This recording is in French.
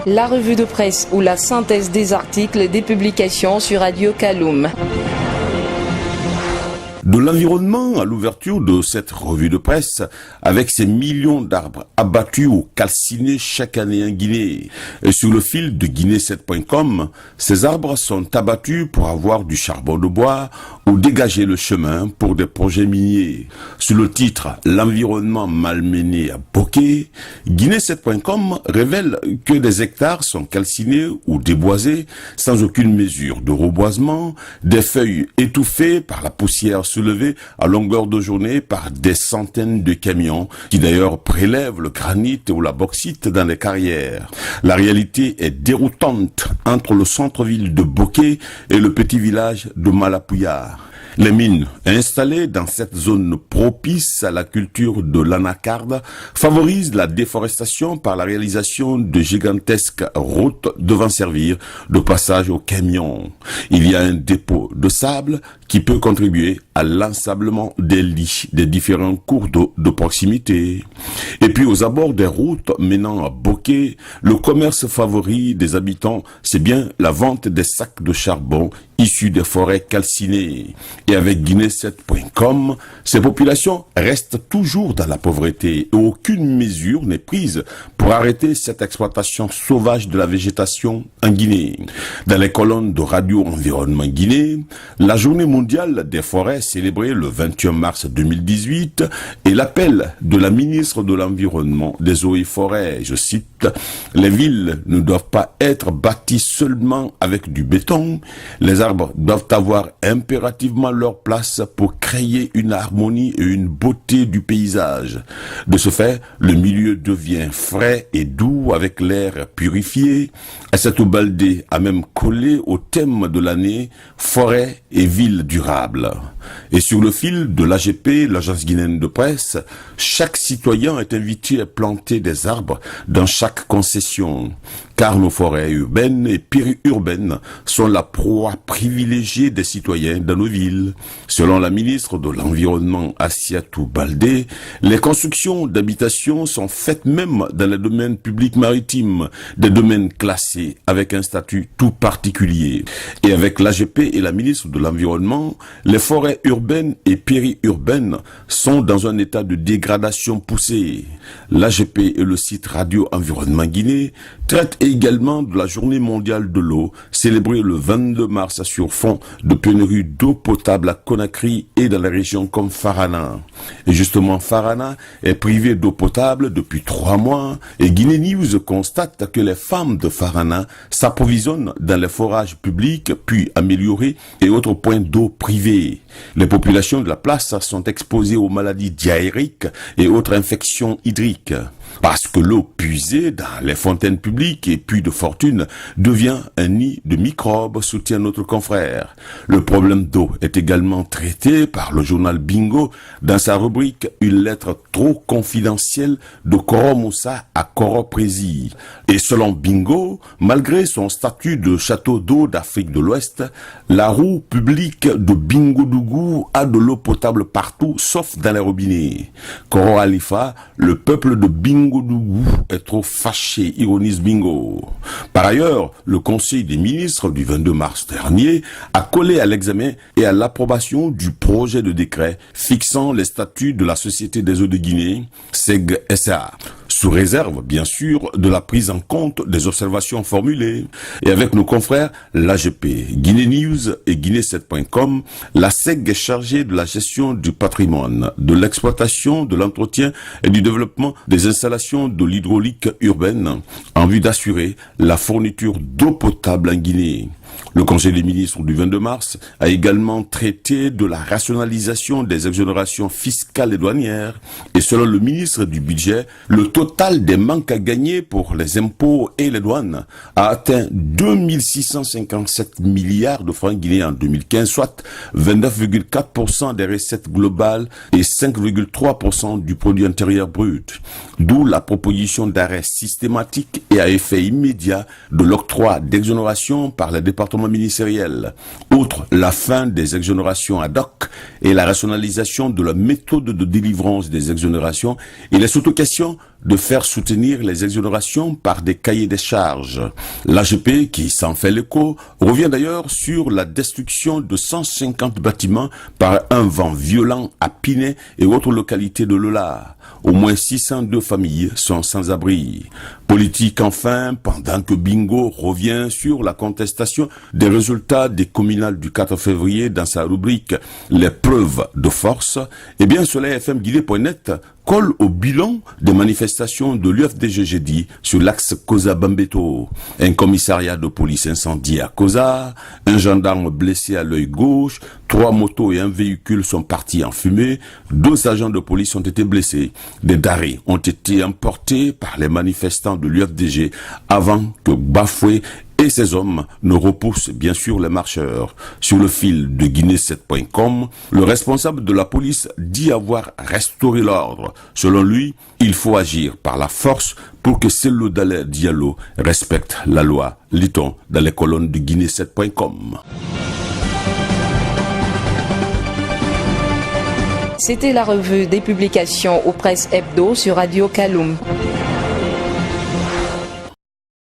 La revue de presse ou la synthèse des articles des publications sur Radio Kaloum. De l'environnement à l'ouverture de cette revue de presse, avec ces millions d'arbres abattus ou calcinés chaque année en Guinée. Et sur le fil de Guinée7.com, ces arbres sont abattus pour avoir du charbon de bois ou dégager le chemin pour des projets miniers. Sous le titre « L'environnement malmené à Boké », Guinée7.com révèle que des hectares sont calcinés ou déboisés sans aucune mesure de reboisement, des feuilles étouffées par la poussière soulevée à longueur de journée par des centaines de camions qui d'ailleurs prélèvent le granit ou la bauxite dans les carrières. La réalité est déroutante entre le centre-ville de Boké et le petit village de Malapouya. Les mines installées dans cette zone propice à la culture de l'anacarde favorisent la déforestation par la réalisation de gigantesques routes devant servir de passage aux camions. Il y a un dépôt de sable qui peut contribuer à l'ensablement des lits des différents cours d'eau de proximité. Et puis aux abords des routes menant à Boké, le commerce favori des habitants, c'est bien la vente des sacs de charbon issus des forêts calcinées. Et avec Guinée7.com, ces populations restent toujours dans la pauvreté et aucune mesure n'est prise pour arrêter cette exploitation sauvage de la végétation en Guinée. Dans les colonnes de Radio Environnement Guinée, la journée mondiale des forêts célébrée le 21 mars 2018 et l'appel de la ministre de l'Environnement, des Eaux et Forêts, je cite, « Les villes ne doivent pas être bâties seulement avec du béton, les arbres doivent avoir impérativement leur place pour créer une harmonie et une beauté du paysage. De ce fait, le milieu devient frais et doux avec l'air purifié. Assatou Baldé a même collé au thème de l'année forêt et ville durable. Et sur le fil de l'AGP, l'agence guinéenne de presse, chaque citoyen est invité à planter des arbres dans chaque concession, car nos forêts urbaines et périurbaines sont la proie privilégiée des citoyens dans nos villes. Selon la ministre de l'Environnement Assatou Baldé, les constructions d'habitations sont faites même dans les domaines publics maritimes, des domaines classés avec un statut tout particulier. Et avec l'AGP et la ministre de l'Environnement, les forêts urbaines et périurbaines sont dans un état de dégradation poussée. L'AGP et le site Radio Environnement Guinée traitent également de la Journée mondiale de l'eau, célébrée le 22 mars sur fond de pénurie d'eau potable à Conakry et dans les régions comme Farana. Et justement, Farana est privée d'eau potable depuis 3 mois et Guinée News constate que les femmes de Farana s'approvisionnent dans les forages publics puis améliorés et autres points d'eau privés. Les populations de la place sont exposées aux maladies diarrhéiques et autres infections hydriques. Parce que l'eau puisée dans les fontaines publiques et puits de fortune devient un nid de microbes, soutient notre confrère. Le problème d'eau est également traité par le journal Bingo dans sa rubrique « Une lettre trop confidentielle de Koro Moussa à Koro Prési ». Et selon Bingo, malgré son statut de château d'eau d'Afrique de l'Ouest, la roue publique de Bingo-Dougou a de l'eau potable partout sauf dans les robinets. Koro Alifa, le peuple de Bingo est trop fâché, ironise Bingo. Par ailleurs, le Conseil des ministres du 22 mars dernier a collé à l'examen et à l'approbation du projet de décret fixant les statuts de la Société des eaux de Guinée, SEG SA. Sous réserve, bien sûr, de la prise en compte des observations formulées. Et avec nos confrères, l'AGP, Guinée News et Guinée7.com, la SEG est chargée de la gestion du patrimoine, de l'exploitation, de l'entretien et du développement des installations de l'hydraulique urbaine en vue d'assurer la fourniture d'eau potable en Guinée. Le Conseil des ministres du 22 mars a également traité de la rationalisation des exonérations fiscales et douanières. Et selon le ministre du Budget, le total des manques à gagner pour les impôts et les douanes a atteint 2657 milliards de francs guinéens en 2015, soit 29,4% des recettes globales et 5,3% du produit intérieur brut. D'où la proposition d'arrêt systématique et à effet immédiat de l'octroi d'exonération par les départements départements ministériels. Outre la fin des exonérations ad hoc et la rationalisation de la méthode de délivrance des exonérations, il est surtout question de faire soutenir les exonérations par des cahiers des charges. L'AGP, qui s'en fait l'écho, revient d'ailleurs sur la destruction de 150 bâtiments par un vent violent à Pinet et autres localités de Lola. Au moins 602 familles sont sans abri. Politique enfin, pendant que Bingo revient sur la contestation des résultats des communales du 4 février dans sa rubrique « Les preuves de force », eh bien Soleil FM Guinée.net colle au bilan des manifestations de l'UFDG jeudi sur l'axe Koza-Bambeto. Un commissariat de police incendié à Koza, un gendarme blessé à l'œil gauche, 3 motos et un véhicule sont partis en fumée, 2 agents de police ont été blessés. Des darés ont été emportés par les manifestants de l'UFDG avant que Bafoué et ses hommes ne repoussent bien sûr les marcheurs. Sur le fil de Guinée7.com, le responsable de la police dit avoir restauré l'ordre. Selon lui, il faut agir par la force pour que Cellou Dalein Diallo respecte la loi. Lit-on dans les colonnes de Guinée7.com. C'était la revue des publications aux presses hebdo sur Radio Kaloum.